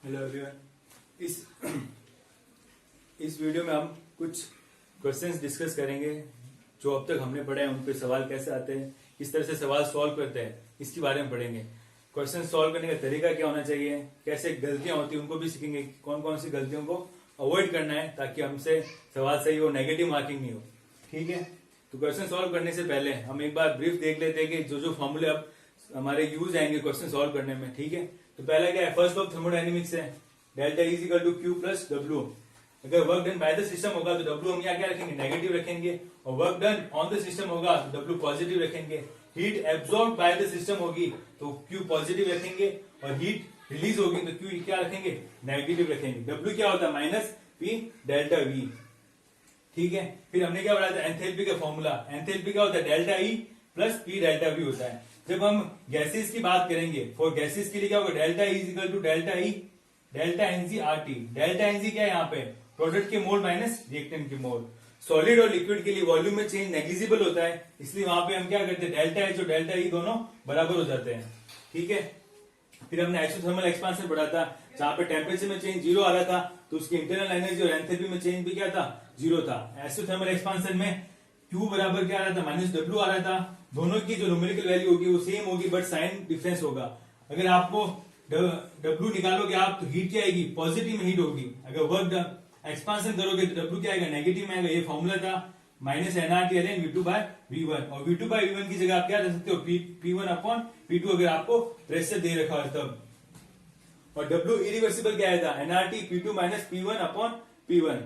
Hello everyone. इस video में हम कुछ क्वेश्चंस डिस्कस करेंगे जो अब तक हमने पढ़े हैं। उन पे सवाल कैसे आते हैं, किस तरह से सवाल सॉल्व करते हैं, इसके बारे में पढ़ेंगे। क्वेश्चन सॉल्व करने का तरीका क्या होना चाहिए, कैसे गलतियां होती हैं उनको भी सीखेंगे, कौन कौन सी गलतियों को अवॉइड करना है ताकि हमसे सवाल सही हो, नेगेटिव मार्किंग नहीं हो। ठीक है, तो क्वेश्चन सॉल्व करने से पहले हम एक बार ब्रीफ देख लेते हैं कि जो जो फॉर्मूले अब हमारे यूज आएंगे क्वेश्चन सॉल्व करने में। ठीक है, तो पहला क्या है, फर्स्ट ऑफ थर्मोडायनेमिक्स है, delta is equal to q plus डब्ल्यू। अगर work done by the system होगा तो डब्ल्यू हम यहाँ क्या रखेंगे, नेगेटिव रखेंगे, और work done on the system होगा तो डब्ल्यू पॉजिटिव रखेंगे। Heat absorb by the system होगी तो क्यू पॉजिटिव रखेंगे, और हीट रिलीज होगी तो क्यू क्या रखेंगे, नेगेटिव रखेंगे। डब्ल्यू क्या होता है, माइनस पी डेल्टा वी। ठीक है, फिर हमने क्या पढ़ा था, एंथैल्पी का फॉर्मूला। एंथैल्पी क्या होता है, delta E plus P delta we होता है। जब हम गैसेस की बात करेंगे, फॉर गैसेस के लिए क्या होगा, delta E is equal to delta E delta n g R T. Delta n g क्या है यहाँ पे, प्रोडक्ट के मोल माइनस रिएक्टेंट के मोल। सॉलिड और लिक्विड के लिए वॉल्यूम में चेंज नेग्लिजिबल होता है, इसलिए वहां पे हम क्या करते हैं, डेल्टा एच और डेल्टा ई दोनों बराबर हो जाते हैं। ठीक है, फिर हमने आइसोथर्मल एक्सपांशन पढ़ा था, जहां पे टेम्परेचर में चेंज जीरो आ रहा था तो उसकी इंटरनल एनर्जी और एंथैल्पी में चेंज भी क्या था, जीरो था। आइसोथर्मल एक्सपांशन में Q बराबर क्या आ रहा था, माइनस डब्ल्यू आ रहा था। दोनों की जो न्यूमेरिकल वैल्यू होगी वो सेम होगी, बट साइन डिफरेंस होगा। अगर आपको डब्ल्यू निकालोगे आप तो हीट क्या आएगी, पॉजिटिव में हीट होगी। अगर वर्क एक्सपांशन करोगे तो डब्ल्यू क्या आएगा, नेगेटिव में आएगा। ये फॉर्मूला था minus NRT अलेन V2 bye V1, और V2 बाय V1 की जगह आप क्या रख सकते हो, P1 अपॉन P2 अगर आपको प्रेशर दे रखा है तब। और W इरिवर्सिबल क्या आया था, NRT P2 minus P1 upon P1।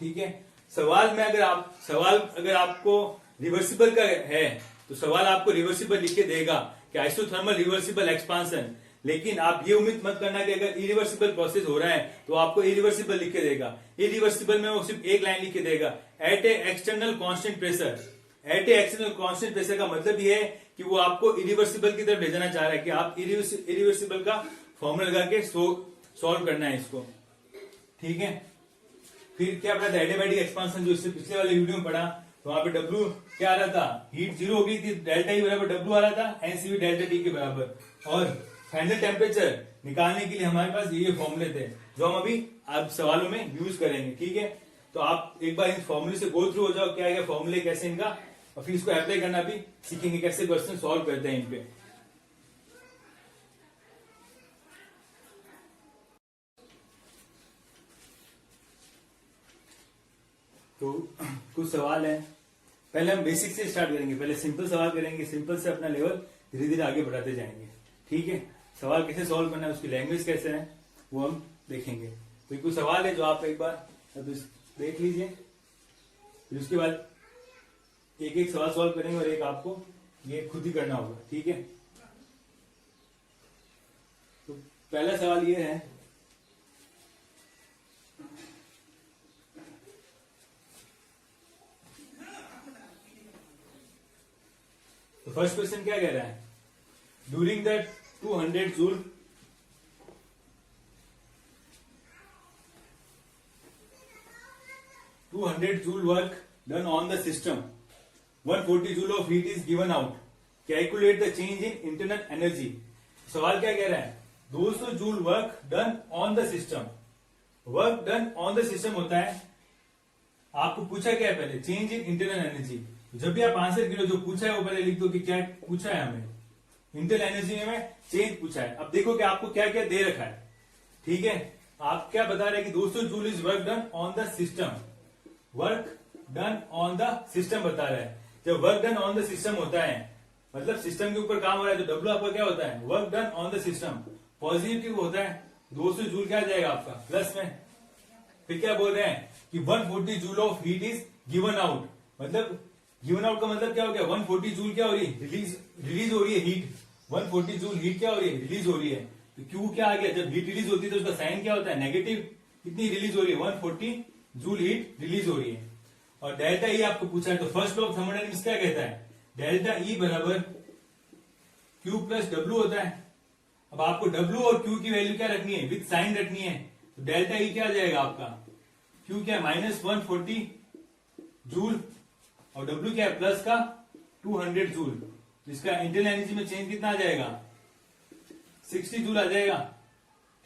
ठीक है, सवाल अगर आपको रिवर्सिबल का है तो सवाल आपको रिवर्सिबल लिख के देगा कि आइसोथर्मल रिवर्सिबल एक्सपांशन, लेकिन आप ये उम्मीद मत करना कि अगर इरिवर्सिबल प्रोसेस हो रहा है तो आपको इरिवर्सिबल लिख के देगा। इरिवर्सिबल में वो सिर्फ एक लाइन लिख के देगा, एट ए एक्सटर्नल कांस्टेंट प्रेशर। एट ए एक्सटर्नल कांस्टेंट प्रेशर का मतलब ये है कि वो आपको इरिवर्सिबल की तरफ ले जाना चाह रहा है कि आप इरिवर्सिबल का फॉर्मूला लगा के सॉल्व करना है इसको। ठीक है, फिर क्या पढ़ा था, एडियाबैटिक एक्सपांशन, जो इससे पिछले वाले वीडियो में पढ़ा, तो वहां पे डब्ल्यू क्या आ रहा था, हीट जीरो हो गई थी, डेल्टा ई बराबर डब्ल्यू आ रहा था, एनसीवी डेल्टा टी के बराबर। और फाइनल टेम्परेचर निकालने के लिए हमारे पास ये फॉर्मूले थे जो हम अभी आप सवालों में यूज करेंगे। ठीक है, तो आप एक बार इन फॉर्मूले से गो थ्रू हो जाओ, क्या फॉर्मूले कैसे इनका, और फिर इसको अप्लाई करना भी सीखेंगे, कैसे क्वेश्चन सॉल्व करते हैं इन पे। तो कुछ सवाल है, पहले हम बेसिक से स्टार्ट करेंगे। पहले सिंपल सवाल करेंगे, सिंपल से अपना लेवल धीरे धीरे आगे बढ़ाते जाएंगे। ठीक है, सवाल कैसे सॉल्व करना है, उसकी लैंग्वेज कैसे है वो हम देखेंगे। तो कुछ सवाल है जो आप एक बार देख लीजिए, फिर उसके बाद एक एक सवाल सॉल्व करेंगे और एक आपको ये खुद ही करना होगा। ठीक है, तो पहला सवाल ये है, तो फर्स्ट क्वेश्चन क्या कह रहा है, during the 200 joule work done on the system, 140 joule of heat is given out, calculate the change in internal energy. सवाल क्या कह रहा है, 200 joule work done on the system. Work done on the system होता है, आपको पूछा क्या है पहले, चेंज इन इंटरनल एनर्जी। जब भी आप आंसर करो जो पूछा है वो पहले लिख दो कि क्या पूछा है हमें, इंटरनल एनर्जी में चेंज पूछा है। अब देखो कि आपको क्या क्या दे रखा है। ठीक है, आप क्या बता रहे हैं कि 200 joule is work done on the system, work done on the system बता रहा है। जब work done on the system होता है मतलब सिस्टम के ऊपर काम हो रहा है, तो डब्ल्यू आपका क्या होता है, work done on the system, positive होता है। 200 जूल क्या जाएगा आपका प्लस में। फिर क्या बोल रहे हैं कि 140 joule of heat is given out, मतलब गिवन आउट का मतलब क्या हो गया, 140 जूल क्या हो रही है, रिलीज हो रही है हीट। 140 जूल हीट क्या हो रही है, रिलीज हो रही है। तो क्यू क्या आ गया, जब हीट रिलीज होती है तो उसका साइन क्या होता है, नेगेटिव। कितनी रिलीज हो रही है, 140 जूल हीट रिलीज हो रही है। और डेल्टा ई आपको पूछा है, तो फर्स्ट लॉ ऑफ थर्मोडायनेमिक्स क्या कहता है, डेल्टा ई बराबर क्यू प्लस डब्ल्यू होता है। अब आपको डब्ल्यू और क्यू की वैल्यू क्या रखनी है, विद साइन रखनी है। तो डेल्टा ई क्या आ जाएगा आपका, क्यू क्या है माइनस 140 जूल, और डब्ल्यू क्या है प्लस का 200 जूल। तो इसका इंटरनल एनर्जी में चेंज कितना आ जाएगा, 60 जूल आ जाएगा।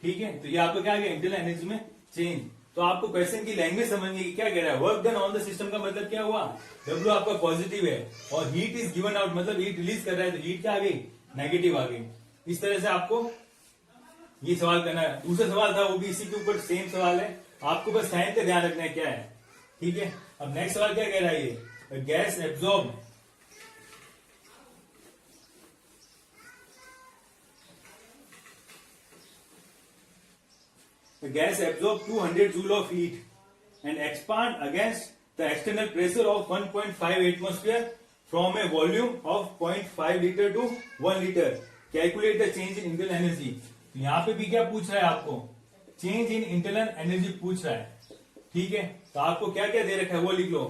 ठीक है, तो ये आपको क्या आ गया इंटरनल एनर्जी में चेंज। तो आपको क्वेश्चन की लैंग्वेज समझनी है क्या कह रहा है। Work done on the system का मतलब क्या हुआ, W आपका पॉजिटिव है और हीट इज गिवन आउट मतलब हीट रिलीज कर रहा है, तो हीट क्या आ गई, नेगेटिव आ गई। इस तरह से आपको ये सवाल करना है। दूसरा सवाल था वो भी इसी के ऊपर सेम सवाल है, आपको बस साइन का ध्यान रखना है क्या है। ठीक है, अब नेक्स्ट सवाल क्या कह रहा है, ये gas absorb The gas absorbs 200 joule of heat and expand against the external pressure of 1.5 atmosphere from a volume of 0.5 liter to 1 liter. Calculate the change in internal energy. तो यहाँ पे भी क्या पूछ रहा है आपको, चेंज इन इंटरनल एनर्जी पूछ रहा है। ठीक है, तो आपको क्या क्या दे रखा है वो लिख लो।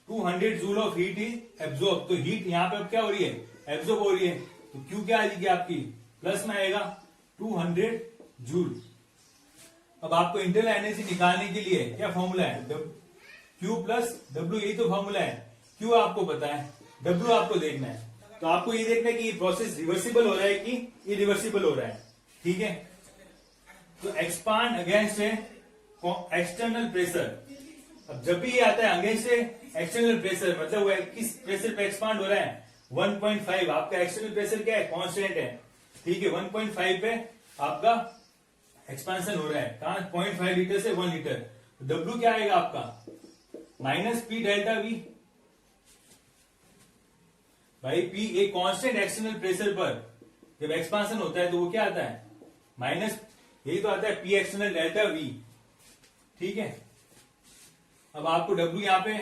200 joule of heat is absorb, तो हीट यहाँ पे अब क्या हो रही है, एब्जॉर्ब हो रही है, तो क्यू क्या आ जाएगी आपकी, प्लस में आएगा 200 जूल। अब आपको इंटरनल एनर्जी निकालने के लिए क्या फॉर्मूला है, Q प्लस W, यही तो फॉर्मूला है। Q आपको पता है, W आपको देखना है, तो आपको ये देखना है कि ये प्रोसेस रिवर्सिबल हो रहा है कि इरिवर्सिबल हो रहा है। ठीक है, तो एक्सपांड अगेंस्ट एक्सटर्नल प्रेशर। अब जब भी ये आता है अगेंस्ट एक्सटर्नल प्रेशर मतलब वो किस प्रेशर पे एक्सपांड हो रहा है, 1.5। आपका एक्सटर्नल प्रेशर क्या है, कांस्टेंट है। ठीक है, 1.5 पे आपका एक्सपांशन हो रहा है, कहां 0.5 लीटर से 1 लीटर। W क्या आएगा आपका, माइनस पी डेल्टा वी भाई। P एक कांस्टेंट एक्सटर्नल प्रेशर पर जब एक्सपांशन होता है तो वो क्या आता है, माइनस, यही तो आता है P एक्सटर्नल डेल्टा V। ठीक है, अब आपको W यहां पे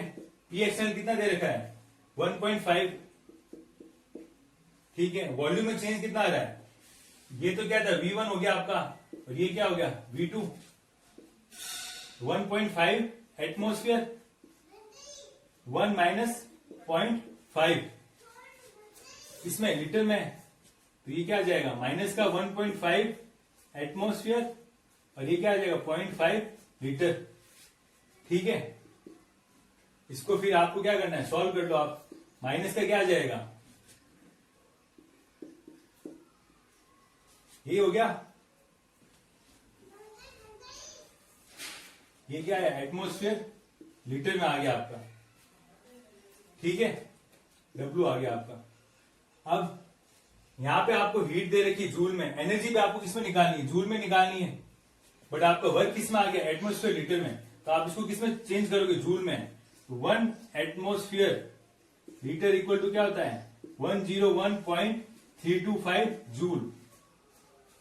P एक्सटर्नल कितना दे रखा है, 1.5। ठीक है, वॉल्यूम में चेंज कितना आ रहा है, ये तो क्या था V1 हो गया आपका, और ये क्या हो गया V2। 1.5 एटमोस्फियर 1 माइनस 0.5 इसमें लीटर में, तो ये क्या आ जाएगा माइनस का 1.5 एटमोस्फियर और ये क्या आ जाएगा 0.5 लीटर। ठीक है, इसको फिर आपको क्या करना है, सॉल्व कर लो आप। माइनस का क्या आ जाएगा, ये हो गया, ये क्या है एटमोस्फियर लीटर में आ गया आपका। ठीक है, W आ गया आपका। अब यहां पे आपको हीट दे रखी जूल में, एनर्जी पे आपको किसमें निकालनी है, जूल में निकालनी है, बट आपका वर्क किसमें आ गया, एटमोस्फियर लीटर में, तो आप इसको किसमें चेंज करोगे, जूल में। 1 एटमोस्फियर लीटर इक्वल टू क्या होता है, 101.325 जूल।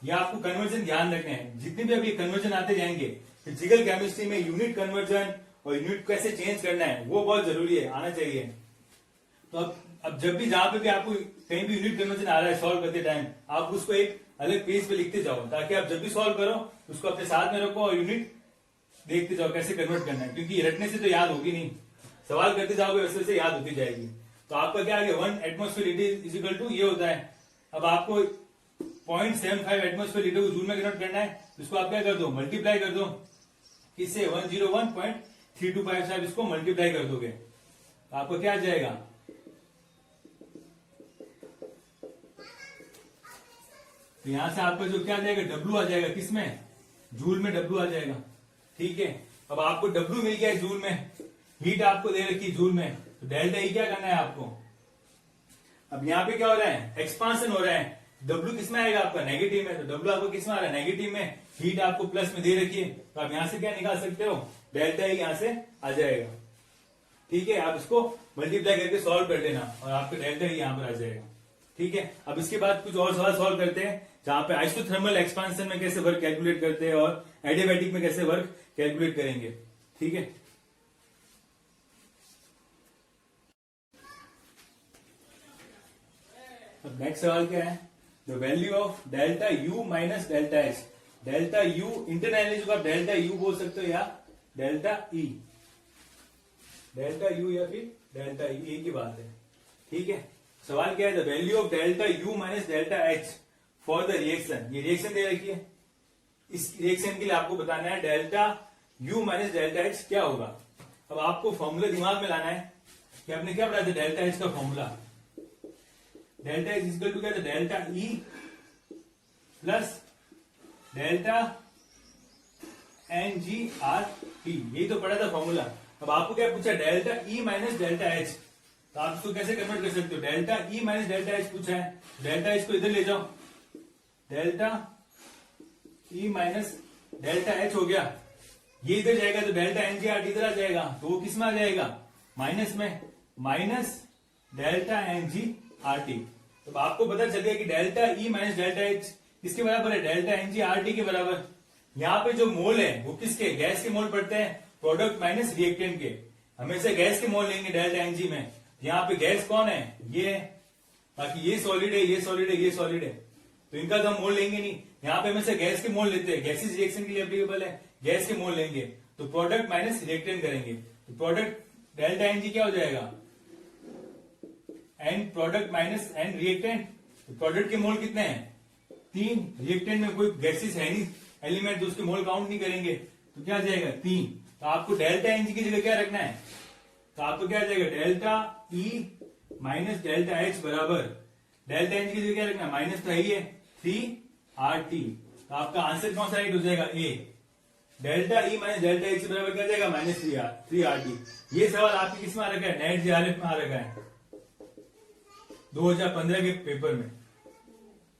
ये आपको कन्वर्जन ध्यान रखना है, जितने भी अभी कन्वर्जन आते जाएंगे फिजिकल केमिस्ट्री में, यूनिट कन्वर्जन और यूनिट कैसे चेंज करना है वो बहुत जरूरी है, आना चाहिए। तो अब जब भी जहां पे भी आपको कहीं भी यूनिट कन्वर्जन आ रहा है सॉल्व करते टाइम, आप उसको एक अलग पेज पे लिखते जाओ, ताकि आप जब भी सॉल्व करो उसको अपने साथ में रखो और यूनिट देखते जाओ कैसे कन्वर्ट करना है, क्योंकि रटने से तो याद होगी नहीं, सवाल करते जाओगे वैसे वैसे याद होती जाएगी। तो आपका क्या आ गया, 1 atmosphere litre is equal to ये होता है। अब आपको 0.75 एटमोस्फियर लीटर को जूल में कन्वर्ट करना है, इसको आप क्या कर दो, मल्टीप्लाई कर दो किससे, 101.325 से आप इसको मल्टीप्लाई कर दोगे, तो आपको क्या आ जाएगा, तो यहां से आपका जो क्या आ जाएगा, W आ जाएगा, किसमें, जूल में W आ जाएगा। ठीक है, अब आपको W मिल गया है जूल में, हीट आपको दे रखी जूल में, तो डेल्टा ई क्या करना है आपको। अब यहाँ पे क्या हो रहा है, एक्सपांशन हो रहा है, W किसमें आएगा आपका, नेगेटिव में, तो W आपको किसमें आ रहा है, नेगेटिव में, हीट आपको प्लस में दे रखी है, तो आप यहां से क्या निकाल सकते हो, डेल्टा ई यहां से आ जाएगा। ठीक है, आप इसको मल्टीप्लाई करके सॉल्व कर लेना और आपका डेल्टा ई यहां पर आ जाएगा। ठीक है, अब इसके बाद कुछ और सवाल सॉल्व करते हैं, जहां पे आइसोथर्मल एक्सपांशन में कैसे वर्क कैलकुलेट करते हैं और एडियाबैटिक में कैसे वर्क कैलकुलेट करेंगे। ठीक है, अब नेक्स्ट सवाल क्या है, the value of delta U minus delta H. Delta U internal energy को आप डेल्टा यू बोल सकते हो या डेल्टा ई, डेल्टा यू या फिर डेल्टा ई, एक ही बात है। ठीक है, सवाल क्या है, the value of delta U minus delta H for the reaction. ये रिएक्शन दे रखी है, इस रिएक्शन के लिए आपको बताना है delta U minus delta H क्या होगा। अब आपको फॉर्मूला दिमाग में लाना है कि आपने क्या पढ़ा था, डेल्टा एच का formula, delta H equal to क्या था, delta E plus delta NgRT, यही तो पढ़ा था फॉर्मूला। अब आपको क्या पूछा, delta E minus delta H, तो आप इसको कैसे कन्वर्ट कर सकते हो, delta E minus delta H पूछा है, डेल्टा H को इधर ले जाओ, delta E minus delta H हो गया, ये इधर जाएगा तो डेल्टा NgRT इधर आ जाएगा, तो वो किस में आ जाएगा, माइनस में, माइनस डेल्टा NgRT। तो आपको पता चल गया कि delta E minus delta H किसके बराबर है, डेल्टा NgRT के बराबर। यहाँ पे जो मोल है वो किसके, गैस के मोल पड़ते हैं, प्रोडक्ट माइनस रिएक्टेंट के, हमेशा गैस के मोल लेंगे डेल्टा Ng में। यहाँ पे गैस कौन है, ये है, बाकी ये सॉलिड है, ये सॉलिड है, ये सॉलिड है, तो इनका तो हम मोल लेंगे नहीं। यहाँ पे हमेशा गैस के मोल लेते हैं, गैसेस रिएक्शन के लिए एप्लीकेबल है, गैस के मोल लेंगे, तो प्रोडक्ट माइनस रिएक्टेंट करेंगे, तो प्रोडक्ट डेल्टा Ng क्या हो जाएगा, n product minus n reactant, तो प्रोडक्ट के मोल कितने हैं, 3, रिएक्टेंट में कोई गैसेस है नहीं एलिमेंट, तो उसके मोल काउंट नहीं करेंगे, तो क्या आ जाएगा 3। तो आपको डेल्टा Ng की जगह क्या रखना है, तो आपको क्या आ जाएगा, delta E minus delta H बराबर, डेल्टा Ng की जगह क्या रखना है, माइनस तो ही है 3RT, तो आपका आंसर कौन सा राइट हो जाएगा, a, delta E minus delta H बराबर क्या जाएगा, माइनस 3RT। ये सवाल आपके किस में आ रखा है, नेट JRF में आ रखा है 2015 के पेपर में।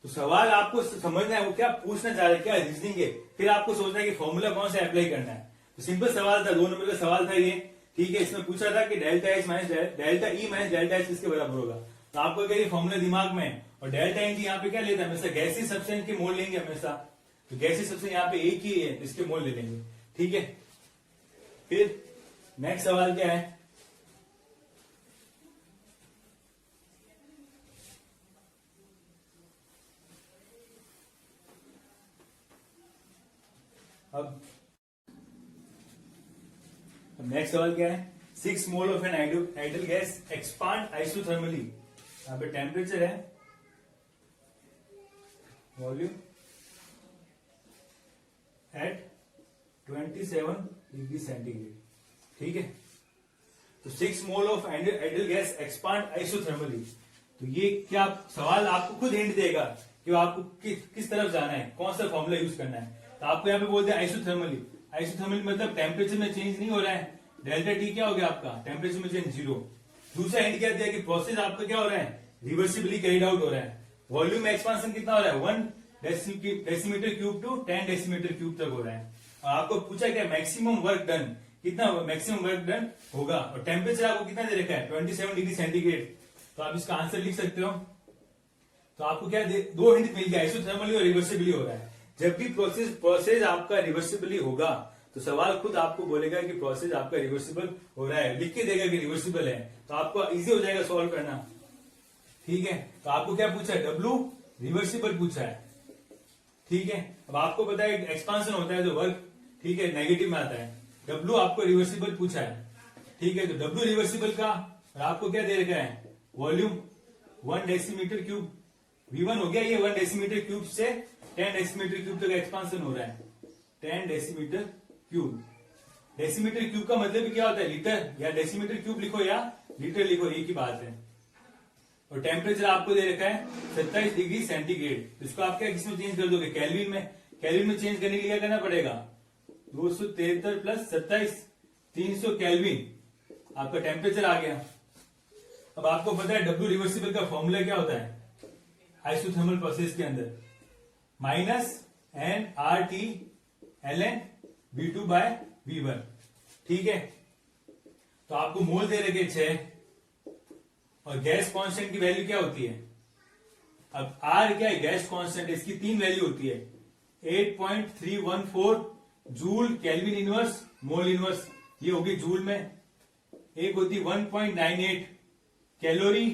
तो सवाल आपको समझना है वो क्या पूछना चाह रहे हैं, क्या रीजनिंग है, फिर आपको सोचना है कि फॉर्मूला कौन सा अप्लाई करना है। तो सिंपल सवाल था, 2 नंबर का सवाल था ये, ठीक है। इसमें पूछा था कि delta H minus delta E minus delta H किसके बराबर होगा, तो आपको क्या फॉर्मूला दिमाग में है, और डेल्टा Ng यहाँ पे क्या लेता है, हमेशा गैसीय सब्सटेंस के मोल लेंगे हमेशा, तो गैसीय सब्सटेंस यहाँ पे एक ही है, इसके मोल ले लेंगे, ठीक है। फिर नेक्स्ट सवाल क्या है, अब नेक्स्ट सवाल क्या है, 6 mole of an ideal gas expand isothermally, यहाँ पे टेम्परेचर है, वॉल्यूम एट 27 डिग्री सेंटीग्रेड, ठीक है। तो 6 mole of ideal gas expand isothermally, तो ये क्या सवाल आपको खुद हिंट देगा कि आपको किस तरफ जाना है, कौन सा फॉर्मूला यूज करना है। तो आपको यहाँ पे बोलते हैं आइसोथर्मली, आइसोथर्मली मतलब टेम्परेचर में चेंज नहीं हो रहा है, डेल्टा T क्या हो गया आपका, टेम्परेचर में चेंज 0। दूसरा हिंट क्या दिया कि प्रोसेस आपका क्या हो रहा है, रिवर्सिबली कैरिड आउट हो रहा है, वॉल्यूम एक्सपांशन कितना हो रहा है, 1 decimetre cube two 10 decimetre cube तक हो रहा है। और आपको पूछा क्या मैक्सिमम वर्क डन, कितना मैक्सिमम वर्क डन होगा, और टेम्परेचर आपको कितना दे रखा है, 27 डिग्री सेंटीग्रेड। तो आप इसका आंसर लिख सकते हो। तो आपको क्या 2 हिंट मिल गया, आइसोथर्मली और रिवर्सिबली हो रहा है। जब भी प्रोसेस आपका रिवर्सिबली होगा तो सवाल खुद आपको बोलेगा कि प्रोसेस आपका रिवर्सिबल हो रहा है, लिख के देगा कि रिवर्सिबल है, तो आपको इजी हो जाएगा सॉल्व करना, ठीक है। तो आपको क्या पूछा है, W रिवर्सिबल पूछा है, ठीक है। अब आपको पता है एक्सपांशन होता है जो वर्क, ठीक है, नेगेटिव में आता है, W आपको रिवर्सिबल पूछा है, ठीक है। तो W रिवर्सिबल का, और आपको क्या दे रखा है, वॉल्यूम 1 डेसीमीटर क्यूब, V1 हो गया, ये 1 डेसीमीटर क्यूब से 10 डेसीमीटर क्यूब तक एक्सपांशन हो रहा है, 10 डेसीमीटर क्यूब। डेसीमीटर क्यूब का मतलब क्या होता है, लीटर, या डेसीमीटर क्यूब लिखो या लीटर लिखो, एक ही बात है। और टेम्परेचर आपको दे रखा है 27 डिग्री सेंटीग्रेड, तो इसको आप क्या किसमें चेंज कर दोगे, केल्विन में। केल्विन में चेंज करने के लिए क्या करना पड़ेगा, 273 प्लस 27 300 केल्विन, आपका टेम्परेचर आ गया। अब आपको पता है W रिवर्सिबल का फॉर्मूला क्या होता है आइसोथर्मल प्रोसेस के अंदर, minus NRT ln V2 bye V1, ठीक है। तो आपको मोल दे रखे 6, और गैस कांस्टेंट की वैल्यू क्या होती है, अब R क्या है, गैस कांस्टेंट, इसकी 3 वैल्यू होती है, 8.314 joule kelvin inverse mole inverse, ये होगी जूल में, एक होती 1.98 calorie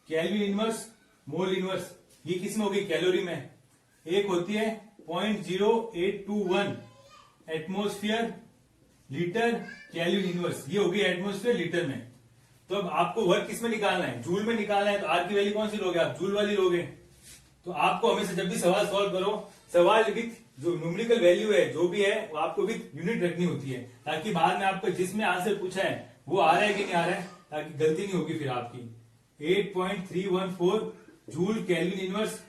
kelvin inverse mole inverse, ये किस में होगी, कैलोरी में। एक होती है 0.0821 एटमोस्फियर लीटर केल्विन इनवर्स, ये होगी एटमोस्फियर लीटर में। तो अब आपको वर्क किस में निकालना है, जूल में निकालना है, तो आर की वैल्यू कौन सी लोगे आप, जूल वाली लोगे। तो आपको हमेशा जब भी सवाल सॉल्व करो, सवाल विथ जो न्यूमेरिकल वैल्यू है जो भी है वो आपको विथ यूनिट रखनी होती है, ताकि बाद में आपको जिसमें आंसर पूछा है वो आ रहा है कि नहीं आ रहा है, ताकि गलती नहीं होगी फिर आपकी। 8.314 joule kelvin inverse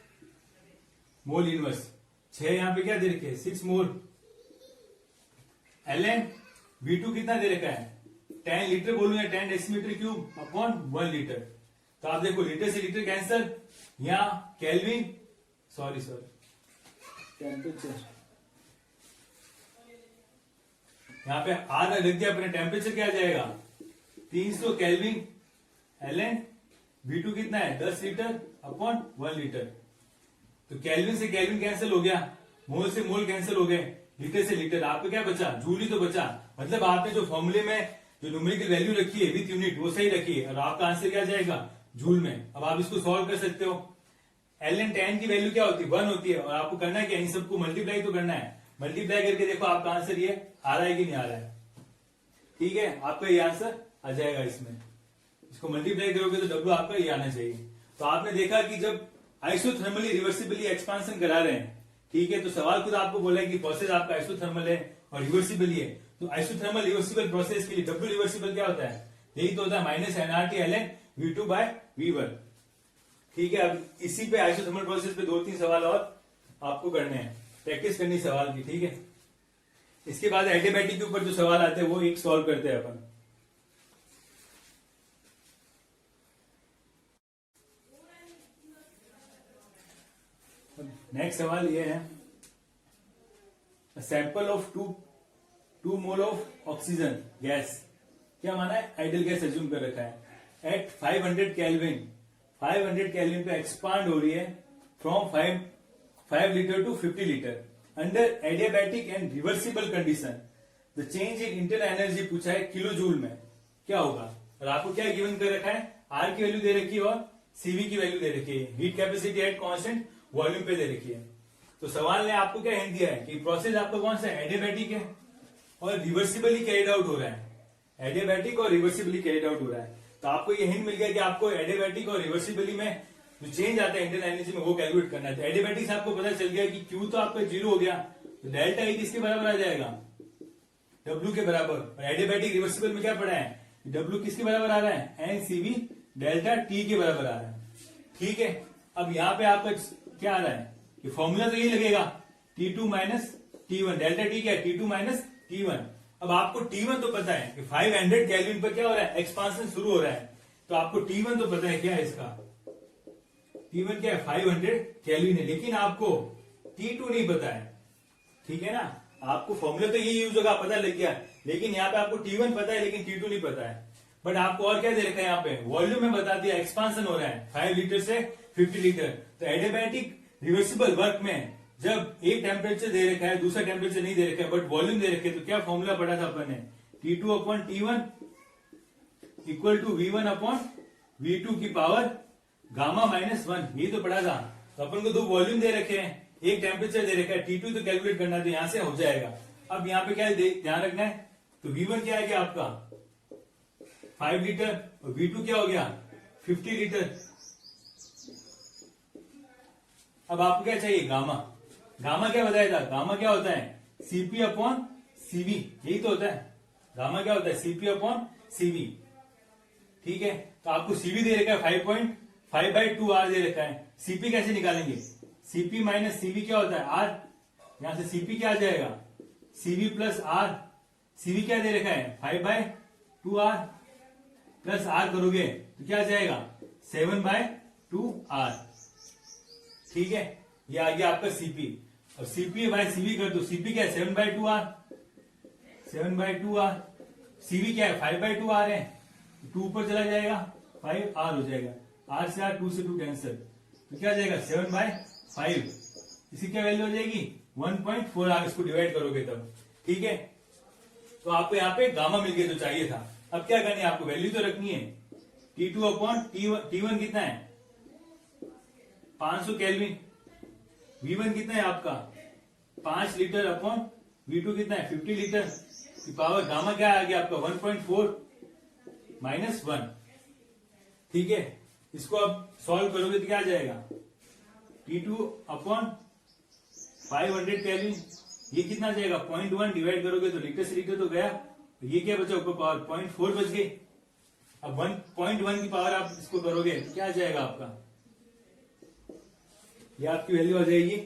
mole inverse, 6 यहां पे क्या दे रखे 6 मोल, ln V2 कितना दे रखा है 10 लीटर बोलूं या 10 डेसीमीटर क्यूब अपॉन 1 लीटर। तो आप देखो लीटर से लीटर कैंसर, या केल्विन सॉरी टेम्परेचर, यहाँ पे आर रख दिया अपने, टेम्परेचर क्या आ जाएगा 300 केल्विन ln V2 कितना है 10 लीटर अपॉन 1 लीटर। तो केल्विन से केल्विन कैंसिल हो गया, मोल से मोल कैंसिल हो गए, लीटर से लीटर, आपको क्या बचा जूल ही तो बचा। मतलब आपने जो फॉर्मूले में जो न्यूमेरिकल वैल्यू रखी है विथ यूनिट वो सही रखी है और आपका आंसर क्या जाएगा जूल में। अब आप इसको सॉल्व कर सकते हो। ln 10 की वैल्यू क्या होती है 1 होती है और आपको करना है क्या इन सबको मल्टीप्लाई तो करना है, मल्टीप्लाई करके देखो आपका आंसर ये आ रहा है कि नहीं आ रहा है। ठीक है, आपका ये आंसर आ जाएगा इसमें, इसको मल्टीप्लाई करोगे तो डब्ल्यू आपका ये आना चाहिए। तो आपने देखा कि जब आइसोथर्मली रिवर्सिबली एक्सपांशन करा रहे हैं, ठीक है, तो सवाल खुद आपको बोला है कि प्रोसेस आपका आइसोथर्मल है और रिवर्सिबल है। तो आइसोथर्मल रिवर्सिबल प्रोसेस के लिए डब्ल्यू रिवर्सिबल क्या होता है, यही तो होता है minus NRT ln V2 bye V1। ठीक है, अब इसी पे आइसोथर्मल प्रोसेस पे 2-3 सवाल और आपको करने हैं, प्रैक्टिस करनी सवाल की। ठीक है, इसके बाद एडियाबैटिक के ऊपर जो सवाल आते हैं वो एक सॉल्व करते हैं अपन। नेक्स्ट सवाल ये है, sample of two mole of oxygen gas, क्या माना है आइडल गैस एज्यूम कर रखा है एट 500 केल्विन, 500 केल्विन पे एक्सपांड हो रही है from 5 litre to 50 litre under adiabatic and reversible condition. The change in internal energy पूछा है किलो जूल में, क्या होगा। और आपको क्या गिवन कर रखा है, आर की वैल्यू दे रखी है और सीवी की वैल्यू दे रखी है, heat capacity at constant volume पे दे रखी है। तो सवाल ने आपको क्या हिंट दिया है कि प्रोसेस आपका कौन सा है एडियाबैटिक है और रिवर्सिबली कैरिड आउट हो रहा है, एडियाबैटिक और रिवर्सिबली कैरिड आउट हो रहा है। तो आपको ये हिंट मिल गया कि आपको एडियाबैटिक और रिवर्सिबली में जो चेंज आता है इंटरनल एनर्जी में वो कैलकुलेट करना है। तो एडियाबैटिक से आपको पता चल गया कि क्यू तो आपका 0 हो गया, तो डेल्टा ई किसके बराबर आ जाएगा डब्ल्यू के बराबर। और एडियाबैटिक रिवर्सिबल में क्या पड़ा है, डब्ल्यू किसके बराबर आ रहा है एन सीवी डेल्टा टी के बराबर आ रहा है। ठीक है, अब यहाँ पे आपका क्या आ रहा है, ये फॉर्मूला तो यही लगेगा T2 minus T1, delta T क्या है T2 माइनस T1। अब आपको T1 तो पता है कि 500 केल्विन पर क्या हो रहा है एक्सपांशन शुरू हो रहा है, तो आपको T1 तो पता है क्या है इसका, T1 क्या है 500 केल्विन है, लेकिन आपको T2 नहीं पता है। ठीक है ना, आपको फॉर्मूला तो यही यूज होगा पता लग गया, लेकिन यहाँ पे आपको T1 पता है लेकिन T2 नहीं पता है। बट आपको और क्या दे रखा है यहाँ पे वॉल्यूम में बता दिया एक्सपांशन हो रहा है 5 लीटर से 50 लीटर। तो एडियाबैटिक रिवर्सिबल वर्क में जब एक टेम्परेचर दे रखा है दूसरा टेम्परेचर नहीं दे रखा है बट वॉल्यूम दे रखे है, तो क्या फॉर्मूला पढ़ा था अपन ने T2 upon T1 equal to V1 upon V2 की पावर गामा माइनस 1, ये तो पढ़ा था। तो अपन को दो वॉल्यूम दे रखे हैं, एक टेम्परेचर दे रखा है, T2 तो कैलकुलेट करना है, तो यहां से हो जाएगा। अब यहाँ पे क्या ध्यान रखना है, तो V1 क्या है क्या आपका 5 लीटर और V2 क्या हो गया 50 लीटर। अब आपको क्या चाहिए गामा, गामा क्या बताया था, गामा क्या होता है सीपी अपॉन सीवी, यही तो होता है गामा क्या होता है सीपी अपॉन सीवी। ठीक है, तो आपको सीवी दे रखा है 5.5/2 आर दे रखा है, सीपी कैसे निकालेंगे, सीपी माइनस सीवी क्या होता है आर, यहां से सीपी क्या आ जाएगा सीवी प्लस आर, सीवी क्या दे रखा है 5/2 आर प्लस आर करोगे तो क्या आ जाएगा 7/2 आर। ठीक है, ये आ गया आपका सीपी, और सीपी बाय सीवी कर दो, सीपी क्या है 7/2 आर, 7/2 आर, सीवी क्या है 5/2 आर है, 2 ऊपर चला जाएगा 5 आर हो जाएगा, आर से आर 2 से 2 कैंसिल, तो क्या आ जाएगा 7/5, इसी क्या वैल्यू हो जाएगी 1.4 आर, इसको डिवाइड करोगे तब। ठीक है, तो आपको यहाँ पे गामा मिल गया जो चाहिए था। अब क्या करनी है आपको वैल्यू तो रखनी है, T2 अपॉन T1 कितना है 500 केल्विन, V1 कितना है आपका 5 लीटर अपॉन V2 कितना है 50 लीटर की पावर गामा क्या आ गया आपका 1.4 माइनस 1। ठीक है, इसको अब सॉल्व करोगे तो क्या आ जाएगा T2 अपॉन 500 केल्विन, ये कितना आ जाएगा 0.1 डिवाइड करोगे तो लीटर से लीटर तो गया, तो ये क्या बचा ऊपर पावर 0.4 बच गई। अब 1.1 की पावर आप इसको करोगे तो क्या आ जाएगा आपका, ये आपकी वैल्यू आ जाएगी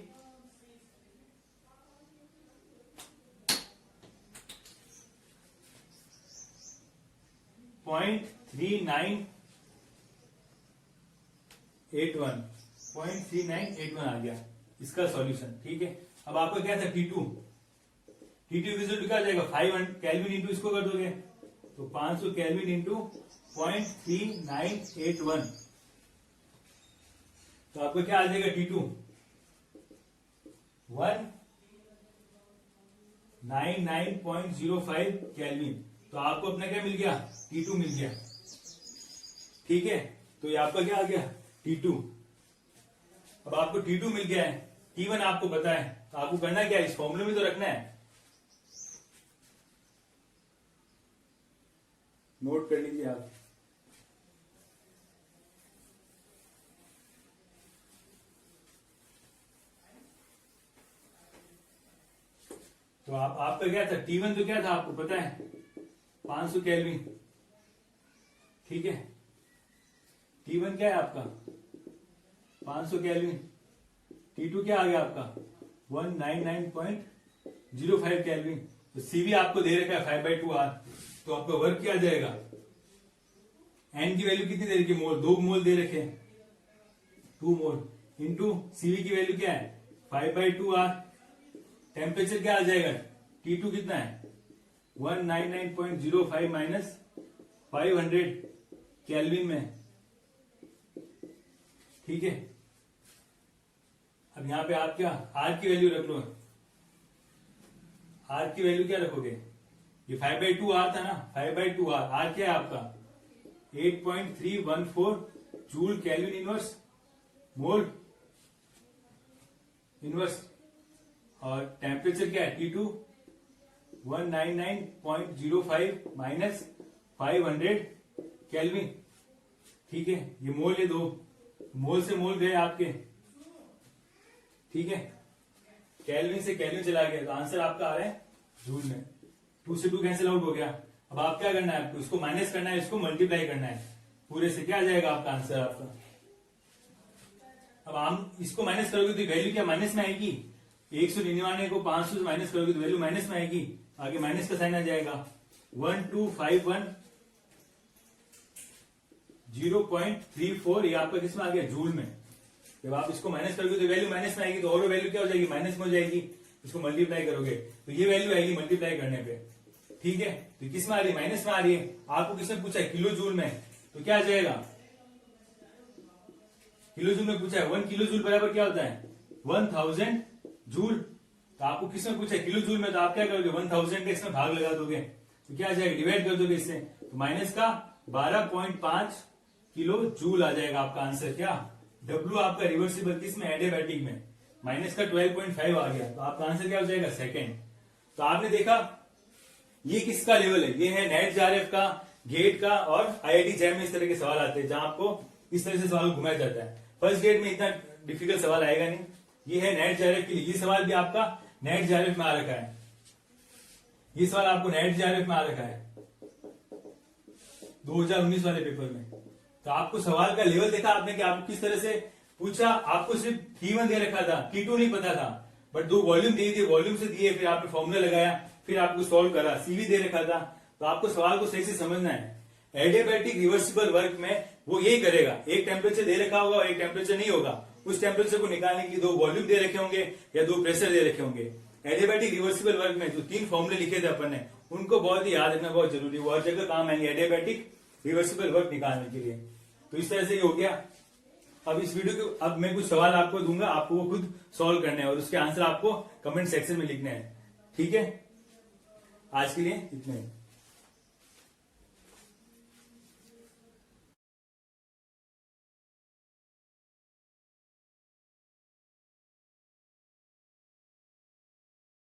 0.3981 आ गया इसका सॉल्यूशन। ठीक है, अब आपका क्या था T2 रिजल्ट क्या आ जाएगा 500 केल्विन इंटू इसको कर दोगे तो 500 केल्विन इंटू 0.3981 तो आपको क्या आ जाएगा T2 199.05 केल्विन। तो आपको अपना क्या मिल गया T2 मिल गया। ठीक है, तो ये आपका क्या आ गया T2। अब आपको T2 मिल गया है, T1 आपको पता है, तो आपको करना क्या है इस फॉर्मूले में तो रखना है, नोट कर लीजिए आप। तो आपका क्या था T1 तो क्या था आपको पता है 500 केल्विन। ठीक है, T1 क्या है आपका 500 केल्विन। T2 क्या आ गया आपका 199.05 केल्विन। तो CV आपको दे रखा है 5/2R। तो आपका वर्क क्या आ जाएगा, N की वैल्यू कितनी दे रखी है मोल, 2 मोल दे रखे हैं 2 मोल इंटू CV की वैल्यू क्या है 5/2R। टेम्परेचर क्या आ जाएगा T2 कितना है 199.05 माइनस 500 केल्विन में। ठीक है, अब यहां पे आप क्या R की वैल्यू रख लो। R की वैल्यू क्या रखोगे, ये 5/2R था ना 5/2R। R क्या है आपका 8.314 joule kelvin inverse mole inverse. और टेम्परेचर क्या है T2 199.05 माइनस 500 केल्विन। ठीक है, ये मोल ये 2 मोल से मोल गए आपके। ठीक है, केल्विन से केल्विन चला गया तो आंसर आपका आ रहा है जूल में। 2 से 2 कैंसिल आउट हो गया। अब आप क्या करना है, आपको इसको माइनस करना है, इसको मल्टीप्लाई करना है, पूरे से क्या आ जाएगा आपका आंसर आपका। अब हम इसको माइनस करोगे तो वैल्यू क्या माइनस में आएगी, 199 को 500 से माइनस करोगे तो वैल्यू माइनस में आएगी, आगे माइनस का साइन आ जाएगा 1251.034। ये आपका किसमें आ गया जूल में। जब आप इसको माइनस करोगे तो वैल्यू माइनस में आएगी, तो और वैल्यू क्या हो जाएगी माइनस में हो जाएगी। इसको मल्टीप्लाई करोगे तो ये वैल्यू आएगी मल्टीप्लाई करने पे। ठीक है, तो किस में आ रही है माइनस में आ रही है। आपको किसने पूछा है किलो जूल में, तो क्या आ जाएगा किलो जूल में पूछा है 1 किलो जूल बराबर क्या होता है 1000 जूल। तो आपको किसमें पूछा है किलो जूल में, तो आप क्या करोगे 1000 के इसमें भाग लगा दोगे तो क्या आ जाएगा डिवाइड कर दोगे इससे, तो माइनस का 12.5 किलो जूल आ जाएगा आपका आंसर। क्या W आपका रिवर्सिबल किसमें एडियाबैटिक में, माइनस का 12.5 आ गया, तो आपका आंसर क्या हो जाएगा सेकेंड। तो आपने देखा ये किसका लेवल है, ये है नेट जेआरएफ का, गेट का और IIT जैम में इस तरह के सवाल आते हैं जहां आपको इस तरह से सवाल घुमाया जाता है। फर्स्ट गेट में इतना डिफिकल्ट सवाल आएगा नहीं। ये है नेट जेआरएफ के लिए, ये सवाल भी आपका नेट जेआरएफ में आ रखा है, ये सवाल आपको नेट जेआरएफ में आ रखा है 2019 वाले पेपर में। तो आपको सवाल का लेवल देखा आपने कि आपको किस तरह से पूछा। आपको सिर्फ T1 दे रखा था, T2 नहीं पता था, बट 2 वॉल्यूम दे दिए, वॉल्यूम से दिए, फिर आपने फॉर्मूला लगाया, फिर आपको सॉल्व करा, CV दे रखा था। तो आपको सवाल को सही से समझना है। एडियाबैटिक रिवर्सिबल वर्क में वो यही करेगा, एक टेम्परेचर दे रखा होगा और एक टेम्परेचर नहीं होगा, उस टेम्परेचर को निकालने के लिए 2 वॉल्यूम दे रखे होंगे या 2 प्रेशर दे रखे होंगे। एडियाबैटिक रिवर्सिबल वर्क में जो 3 फॉर्मूले लिखे थे अपन ने, उनको बहुत ही याद रखना बहुत जरूरी है, वो हर जगह काम आएंगे एडियाबैटिक रिवर्सिबल वर्क निकालने के लिए। तो इस तरह से ये हो गया। अब इस वीडियो के अब मैं कुछ सवाल आपको दूंगा, आपको वो खुद सॉल्व करने हैं और उसके आंसर आपको कमेंट सेक्शन में लिखने हैं। ठीक है, आज के लिए इतना ही।